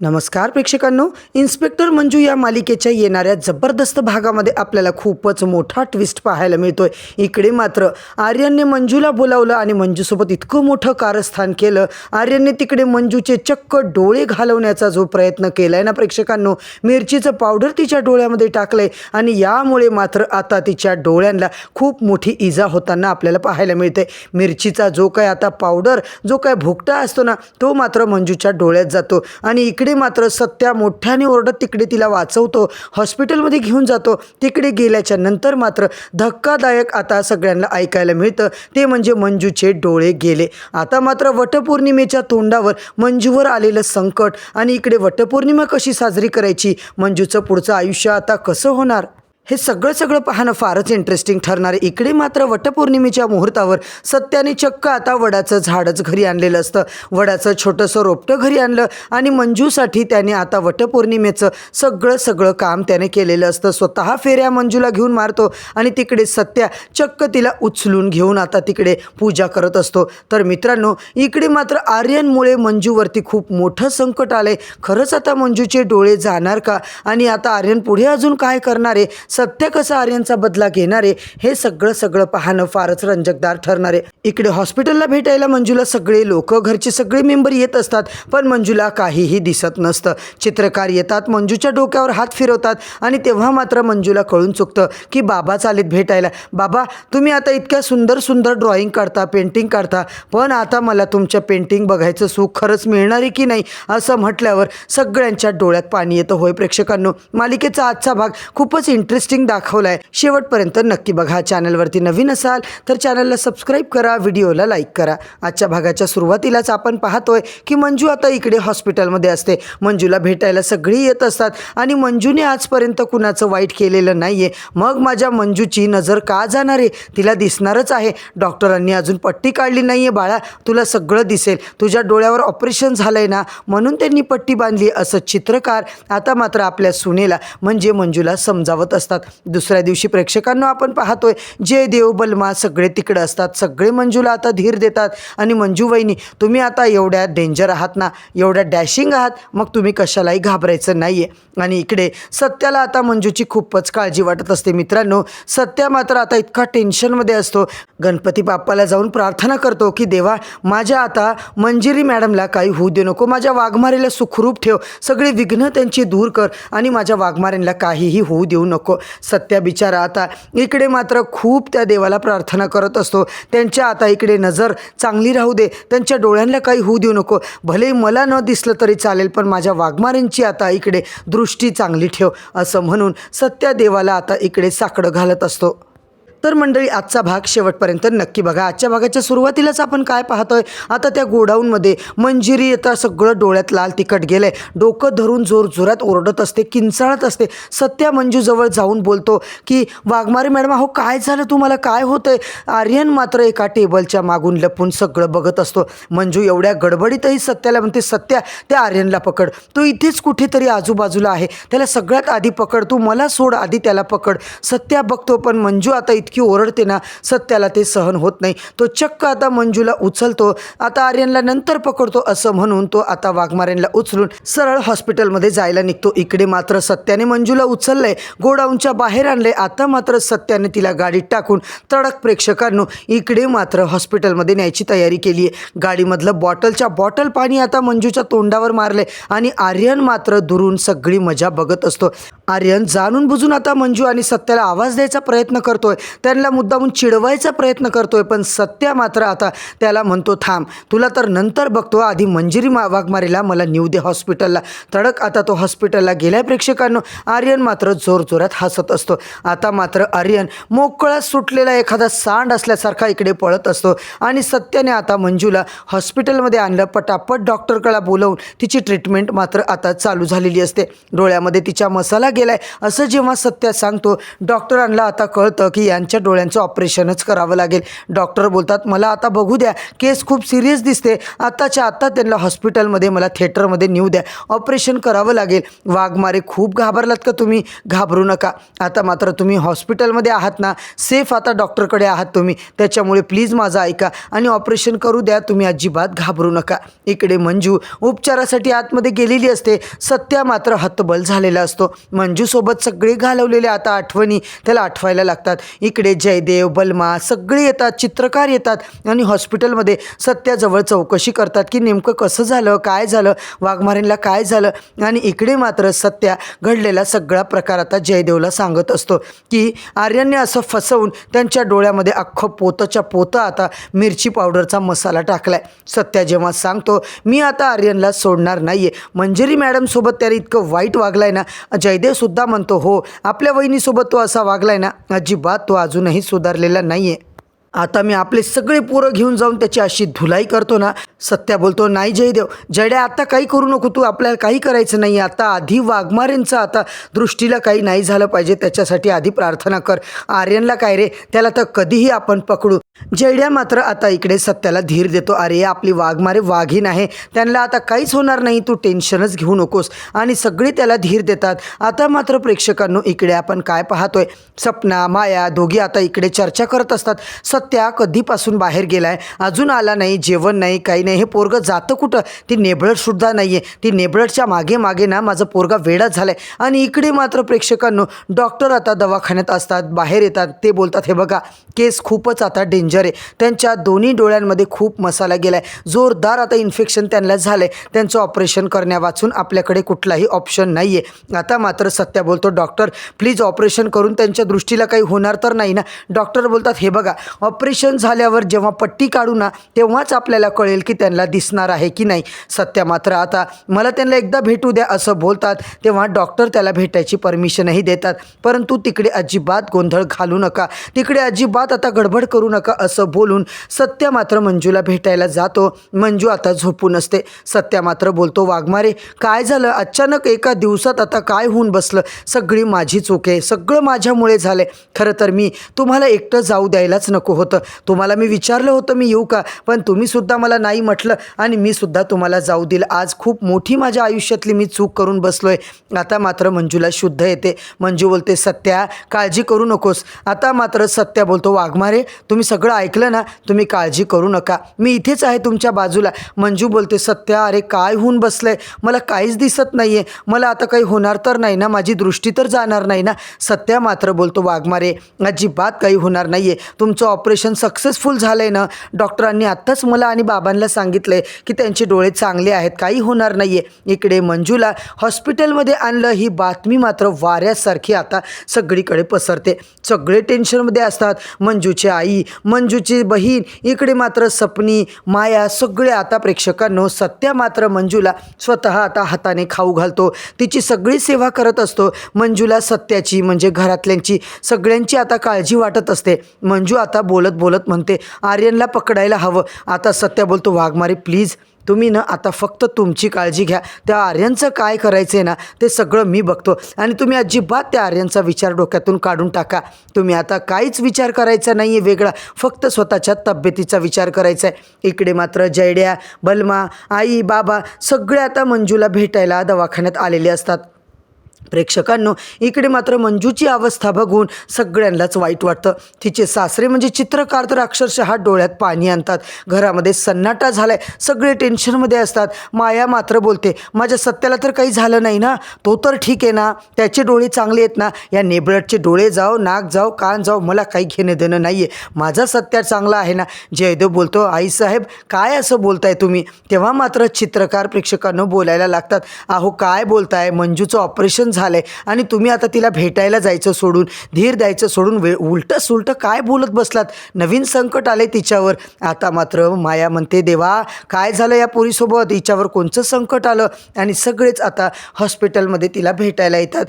नमस्कार प्रेक्षकांनो, इन्स्पेक्टर मंजू या मालिकेच्या येणाऱ्या जबरदस्त भागामध्ये आपल्याला खूपच मोठा ट्विस्ट पाहायला मिळतोय। इकडे मात्र आर्यनने मंजूला बोलावलं आणि मंजूसोबत इतकं मोठं कारस्थान केलं। आर्यनने तिकडे मंजूचे चक्क डोळे घालवण्याचा जो प्रयत्न केलाय ना प्रेक्षकांनो, मिरचीचं पावडर तिच्या डोळ्यामध्ये टाकलंय आणि यामुळे मात्र आता तिच्या डोळ्यांना खूप मोठी इजा होताना आपल्याला पाहायला मिळते। मिरचीचा जो काय आता पावडर, जो काय भुकटा असतो ना, तो मात्र मंजूच्या डोळ्यात जातो आणि इकडे मात्र सत्या मोठ्याने ओरडत तिकडे तिला वाचवतो, हॉस्पिटलमध्ये घेऊन जातो। तिकडे गेल्याच्या नंतर मात्र धक्कादायक आता सगळ्यांना ऐकायला मिळतं, ते म्हणजे मंजूचे डोळे गेले। आता मात्र वटपौर्णिमेच्या तोंडावर मंजूवर आलेलं संकट आणि इकडे वटपौर्णिमा कशी साजरी करायची, मंजूचं पुढचं आयुष्य आता कसं होणार, हे सगळं पाहणं फारच इंटरेस्टिंग ठरणार आहे। इकडे मात्र वटपौर्णिमेच्या मुहूर्तावर सत्याने चक्क आता वडाचं झाडच घरी आणलेलं असतं। वडाचं छोटंसं रोपटं घरी आणलं आणि मंजूसाठी त्याने आता वटपौर्णिमेचं सगळं काम त्याने केलेलं असतं। स्वतः फेऱ्या मंजूला घेऊन मारतो आणि तिकडे सत्या चक्क तिला उचलून घेऊन आता तिकडे पूजा करत असतो। तर मित्रांनो, इकडे मात्र आर्यनमुळे मंजूवरती खूप मोठं संकट आलंय। खरंच आता मंजूचे डोळे जाणार का आणि आता आर्यन पुढे अजून काय करणार आहे, सत्य कसा आर्यनचा बदला घेणार आहे, हे सगळं पाहणं फारच रंजकदार ठरणार आहे। इकडे हॉस्पिटलला भेटायला मंजूला सगळे लोक, घरचे सगळे मेंबर येत असतात, पण मंजूला काहीही दिसत नसतं। चित्रकार येतात, मंजूच्या डोक्यावर हात फिरवतात आणि तेव्हा मात्र मंजूला कळून चुकतं की बाबा चालेत भेटायला। बाबा, तुम्ही आता इतक्या सुंदर ड्रॉइंग काढता, पेंटिंग काढता, पण आता मला तुमच्या पेंटिंग बघायचं सुख खरंच मिळणार आहे की नाही, असं म्हटल्यावर सगळ्यांच्या डोळ्यात पाणी येतं। होय प्रेक्षकांनो, मालिकेचा आजचा भाग खूपच इंटरेस्टिंग दाखवलाय, शेवटपर्यंत नक्की बघा। चॅनलवरती नवीन असाल तर चॅनलला सबस्क्राईब करा, व्हिडिओला लाईक करा। आजच्या भागाच्या सुरुवातीलाच आपण पाहतोय की मंजू आता इकडे हॉस्पिटलमध्ये असते। मंजूला भेटायला सगळे येत असतात आणि मंजूने आजपर्यंत कुणाचं वाईट केलेलं नाहीये, मग माझ्या मंजूची नजर का जाणार आहे, तिला दिसणारच आहे। डॉक्टरांनी अजून पट्टी काढली नाहीये बाळा, तुला सगळं दिसेल, तुझ्या डोळ्यावर ऑपरेशन झालंय ना, म्हणून त्यांनी पट्टी बांधली, असं चित्रकार आता मात्र आपल्या सुनेला म्हणजे मंजूला समजावत असतात। दुसऱ्या दिवशी प्रेक्षकांना आपण पाहतोय जयदेव, बलमा सगळे तिकडे असतात। सगळे मंजूला आता धीर देतात आणि मंजू वहिनी, तुम्ही आता एवढ्या डेंजर आहात ना, एवढ्या डॅशिंग आहात, मग तुम्ही कशालाही घाबरायचं नाहीये। आणि इकडे सत्याला आता मंजूची खूपच काळजी वाटत असते। मित्रांनो, सत्या मात्र आता इतका टेन्शनमध्ये असतो, गणपती बाप्पाला जाऊन प्रार्थना करतो की देवा, माझ्या आता मंजिरी मॅडमला काही होऊ दे नको, माझ्या वाघमारेला सुखरूप ठेव, सगळे विघ्न त्यांची दूर कर आणि माझ्या वाघमारेला काहीही होऊ देऊ नको। सत्या बिचारा आता इकडे मात्र खूप त्या देवाला प्रार्थना करत असतो, त्यांच्या आता इकडे नजर चांगली राहू दे, त्यांच्या डोळ्यांना काही होऊ देऊ नको, भले मला न दिसलं तरी चालेल, पण माझ्या वाघमारेंची आता इकडे दृष्टी चांगली ठेव, असं म्हणून सत्या देवाला आता इकडे साकडं घालत असतो। तर मंडळी, आजचा भाग शेवटपर्यंत नक्की बघा। आजच्या भागाच्या सुरुवातीलाच आपण काय पाहतोय, आता त्या गोडाऊनमध्ये मंजिरी आता सगळं डोळ्यात लाल तिखट गेलंय, डोकं धरून जोरात ओरडत असते, किंचाळत असते। सत्या मंजूजवळ जाऊन बोलतो की वाघमारे मॅडम, अहो काय झालं तुम्हाला, काय होतंय? आर्यन मात्र एका टेबलच्या मागून लपून सगळं बघत असतो। मंजू एवढ्या गडबडीतही सत्याला म्हणते, सत्या, त्या आर्यनला पकड, तो इथेच कुठेतरी आजूबाजूला आहे, त्याला सगळ्यात आधी पकड, तू मला सोड, आधी त्याला पकड। सत्या बघतो, पण मंजू आता की ओरडते ना, सत्याला ते सहन होत नाही, तो चक्क आता मंजूला उचलतो, आता आर्यनला नंतर पकडतो, असं म्हणून तो आता वाघमारेंना उचलून सरळ हॉस्पिटलमध्ये जायला निघतो। इकडे मात्र सत्याने मंजूला उचललंय, गोडाऊनच्या बाहेर आणलंय, आता मात्र सत्याने तिला गाडीत टाकून तडक प्रेक्षकांनो इकडे मात्र हॉस्पिटलमध्ये न्यायची तयारी केली आहे। गाडीमधलं बॉटलच्या बॉटल पाणी आता मंजूच्या तोंडावर मारले आणि आर्यन मात्र दुरून सगळी मजा बघत असतो। आर्यन जाणून बुजून आता मंजू आणि सत्याला आवाज द्यायचा प्रयत्न करतोय, त्यांना मुद्दामून चिडवायचा प्रयत्न करतोय, पण सत्या मात्र आता त्याला म्हणतो, थांब, तुला तर नंतर बघतो, आधी मंजिरी वाघमारेला मला नेऊ दे हॉस्पिटलला। तडक आता तो हॉस्पिटलला गेलाय प्रेक्षकांनो। आर्यन मात्र जोरात हसत असतो। आता मात्र आर्यन मोकळा सुटलेला एखादा सांड असल्यासारखा इकडे पळत असतो आणि सत्याने आता मंजूला हॉस्पिटलमध्ये आणलं, पटापट डॉक्टरकडे बोलवून तिची ट्रीटमेंट मात्र आता चालू झालेली असते। डोळ्यामध्ये तिच्या मसाला गेलाय असं जेव्हा सत्या सांगतो, डॉक्टरांना आता कळतं की यांच्या त्यांच्या डोळ्यांचं ऑपरेशनच करावं लागेल. डॉक्टर बोलतात मला आता बघू द्या, केस खूप सिरियस दिसते, आत्ताच्या आत्ता त्यांना हॉस्पिटलमध्ये मला थिएटरमध्ये नेऊ द्या, ऑपरेशन करावं लागेल. वाघमारे खूप घाबरलात का तुम्ही? घाबरू नका, आता मात्र तुम्ही हॉस्पिटलमध्ये आहात ना, सेफ आता डॉक्टरकडे आहात तुम्ही, त्याच्यामुळे प्लीज माझं ऐका आणि ऑपरेशन करू द्या, तुम्ही अजिबात घाबरू नका. इकडे मंजू उपचारासाठी आतमध्ये गेलेली असते. सत्या मात्र हतबल झालेला असतो. मंजूसोबत सगळे घालवलेले आता आठवणी त्याला आठवायला लागतात. इकडे जयदेव, बलमा सगळे येतात, चित्रकार येतात आणि हॉस्पिटलमध्ये सत्याजवळ चौकशी करतात की नेमकं कसं झालं, काय झालं, वाघमारेंना काय झालं. आणि इकडे मात्र सत्या घडलेला सगळा प्रकार आता जयदेवला सांगत असतो की आर्यनने असं फसवून त्यांच्या डोळ्यामध्ये अख्खं पोतच्या पोतं आता मिरची पावडरचा मसाला टाकलाय. सत्या जेव्हा सांगतो मी आता आर्यनला सोडणार नाहीये, मंजिरी मॅडमसोबत त्याने इतकं वाईट वागलाय ना, जयदेवसुद्धा म्हणतो हो, आपल्या वहिनीसोबत तो असा वागलाय ना, अजिबात तो अजूनही सुधारलेला नाहीये. आता मी आपले सगळे पोरं घेऊन जाऊन त्याची अशी धुलाई करतो ना. सत्या बोलतो नाही जयदेव, जड्या आता काही करू नको तू, आपल्याला काही करायचं नाही, आता आधी वाघमारेंचं आता दृष्टीला काही नाही झालं पाहिजे, त्याच्यासाठी आधी प्रार्थना कर. आर्यनला काय रे, त्याला तर कधीही आपण पकडू. जयड्या मात्र आता इकडे सत्याला धीर देतो, अरे आपली वाघमारे वाघीण आहे, त्यांना आता काहीच होणार नाही, तू टेन्शनच घेऊ नकोस. आणि सगळे त्याला धीर देतात. आता मात्र प्रेक्षकांनो इकडे आपण काय पाहतोय, सपना माया दोघी आता इकडे चर्चा करत असतात. सत्या कधीपासून बाहेर गेलाय, अजून आला नाही, जेवण नाही, काही नाही, हे पोरगं जातं कुठं, ती नेबळटसुद्धा नाही आहे, ती नेबळटच्या मागे मागे ना माझं पोरगा वेडाच झालाय. आणि इकडे मात्र प्रेक्षकांनो डॉक्टर आता दवाखान्यात असतात, बाहेर येतात, ते बोलतात हे बघा केस खूपच आता डेंजर आहे, त्यांच्या दोन्ही डोळ्यांमध्ये खूप मसाला गेलाय, जोरदार आता इन्फेक्शन त्यांना झालंय, त्यांचं ऑपरेशन करण्यावाचून आपल्याकडे कुठलाही ऑप्शन नाही आहे. आता मात्र सत्या बोलतो डॉक्टर प्लीज ऑपरेशन करून त्यांच्या दृष्टीला काही होणार तर नाही ना. डॉक्टर बोलतात हे बघा ऑपरेशन झाल्यावर जेव्हा पट्टी काढू ना तेव्हाच आपल्याला कळेल की त्यांना दिसणार आहे की नाही. सत्या मात्र आता मला त्यांना एकदा भेटू द्या असं बोलतात, तेव्हा डॉक्टर त्याला भेटायची परमिशनही देतात. परंतु तिकडे अजिबात गोंधळ घालू नका, तिकडे अजिबात आता गडबड करू नका असं बोलून सत्या मात्र मंजूला भेटायला जातो. मंजू आता झोपून असते. सत्या मात्र बोलतो वाघमारे काय झालं, अचानक एका दिवसात आता काय होऊन बसलं, सगळी माझी चूक आहे, सगळं माझ्यामुळे झालं. खरं तर मी तुम्हाला एकटं जाऊ द्यायलाच नको होतं, तुम्हाला मी विचारलं होतं मी येऊ का, पण तुम्हीसुद्धा मला नाही म्हटलं आणि मी सुद्धा तुम्हाला जाऊ दिलं. आज खूप मोठी माझ्या आयुष्यातली मी चूक करून बसलोय. आता मात्र मंजूला शुद्ध येते. मंजू बोलते सत्या काळजी करू नकोस. आता मात्र सत्या बोलतो वाघमारे तुम्ही सगळं ऐकलं ना, तुम्ही काळजी करू नका, मी इथेच आहे तुमच्या बाजूला. मंजू बोलते सत्या अरे काय होऊन बसलंय, मला काहीच दिसत नाही आहे, मला आता काही होणार तर नाही ना, माझी दृष्टी तर जाणार नाही ना. सत्या मात्र बोलतो वाघमारे अजिबात काही होणार नाही आहे, तुमचं ऑपरेशन सक्सेसफुल झालं आहे ना, डॉक्टरांनी आत्ताच मला आणि बाबांना सांगितलं आहे की त्यांचे डोळे चांगले आहेत, काही होणार नाही आहे. इकडे मंजूला हॉस्पिटलमध्ये आणलं, ही बातमी मात्र वाऱ्यासारखी आता सगळीकडे पसरते. सगळे टेन्शनमध्ये असतात, मंजूची आई, मंजूची बहीण, इकडे मात्र सपनी, माया, सगळे आता प्रेक्षकांनो. सत्या मात्र मंजूला स्वतः आता हाताने खाऊ घालतो, तिची सगळी सेवा करत असतो. मंजूला सत्याची म्हणजे घरातल्यांची सगळ्यांची आता काळजी वाटत असते. मंजू आता बोलत बोलत म्हणते आर्यनला पकडायला हवं. आता सत्या बोलतो वाघमारे प्लीज तुम्ही ना आता फक्त तुमची काळजी घ्या, त्या आर्यनचं काय करायचं आहे ना ते सगळं मी बघतो आणि तुम्ही अजिबात त्या आर्यनचा विचार डोक्यातून काढून टाका. तुम्ही आता काहीच विचार करायचा नाही आहे वेगळा, फक्त स्वतःच्या तब्येतीचा विचार करायचा आहे. इकडे मात्र जयड्या, बलमा, आई, बाबा सगळे आता मंजूला भेटायला दवाखान्यात आलेले असतात. प्रेक्षकांनो इकडे मात्र मंजूची अवस्था बघून सगळ्यांनाच वाईट वाटतं. तिचे सासरे म्हणजे चित्रकार तर अक्षरशः डोळ्यात पाणी आणतात. घरामध्ये सन्नाटा झालाय, सगळे टेन्शनमध्ये असतात. माया मात्र बोलते माझ्या सत्याला तर काही झालं नाही ना, तो तर ठीक आहे ना, त्याचे डोळे चांगले आहेत ना, या नेबळटचे डोळे जाओ, नाक जाओ, कान जाओ, मला काही घेणं देणं नाही आहे, माझा सत्या चांगला आहे ना. जयदेव बोलतो आईसाहेब काय असं बोलताय तुम्ही. तेव्हा मात्र चित्रकार प्रेक्षकांनो बोलायला लागतात अहो काय बोलताय, मंजूचं ऑपरेशन झालंय आणि तुम्ही आता तिला भेटायला जायचं सोडून, धीर द्यायचं सोडून उलटं सुलटं काय बोलत बसलात, नवीन संकट आलंय तिच्यावर. आता मात्र माया म्हणते देवा काय झालं या पोरीसोबत, हिच्यावर कोणचं संकट आलं. आणि सगळेच आता हॉस्पिटलमध्ये तिला भेटायला येतात.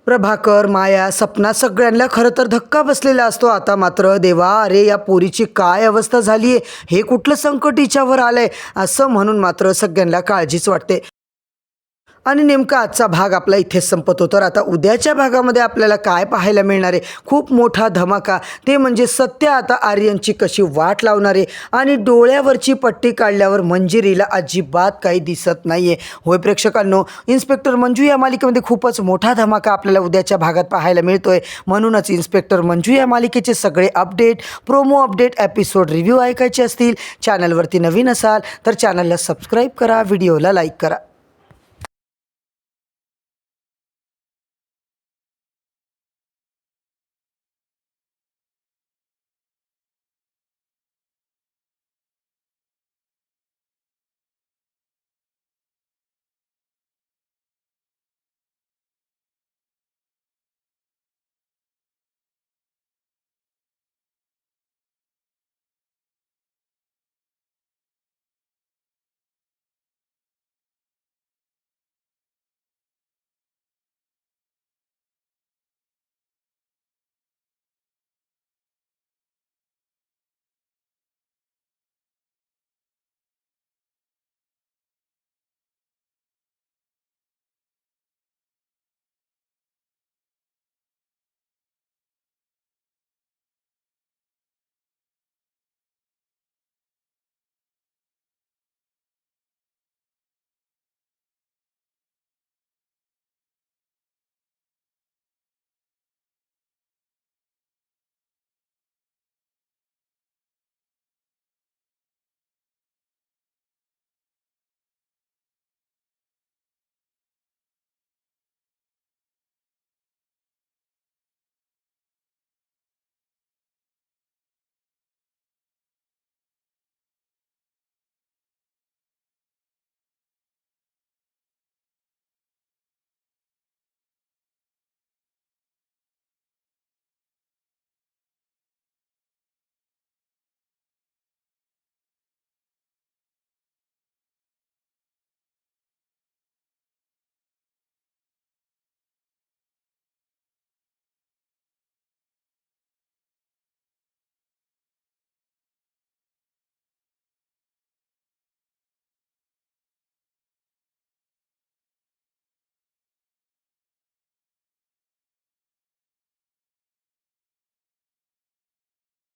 प्रभाकर, माया, सपना सगळ्यांना खरं तर धक्का बसलेला असतो. आता मात्र देवा अरे या पोरीची काय अवस्था झाली आहे, हे कुठलं संकट हिच्यावर आलंय असं म्हणून मात्र सगळ्यांना काळजीच वाटते. आणि नेमका आजचा भाग आपला इथेच संपतो. तर आता उद्याच्या भागामध्ये आपल्याला काय पाहायला मिळणार आहे? खूप मोठा धमाका. ते म्हणजे सत्य आता आर्यनची कशी वाट लावणार आहे आणि डोळ्यावरची पट्टी काढल्यावर मंजिरीला अजिबात काही दिसत नाही आहे. होय प्रेक्षकांनो, इन्स्पेक्टर मंजू या मालिकेमध्ये खूपच मोठा धमाका आपल्याला उद्याच्या भागात पाहायला मिळतोय. म्हणूनच इन्स्पेक्टर मंजू या मालिकेचे सगळे update, promo update, episode review ऐकायचे असतील, चॅनलवरती नवीन असाल तर चॅनलला सबस्क्राईब करा, व्हिडिओला लाईक करा.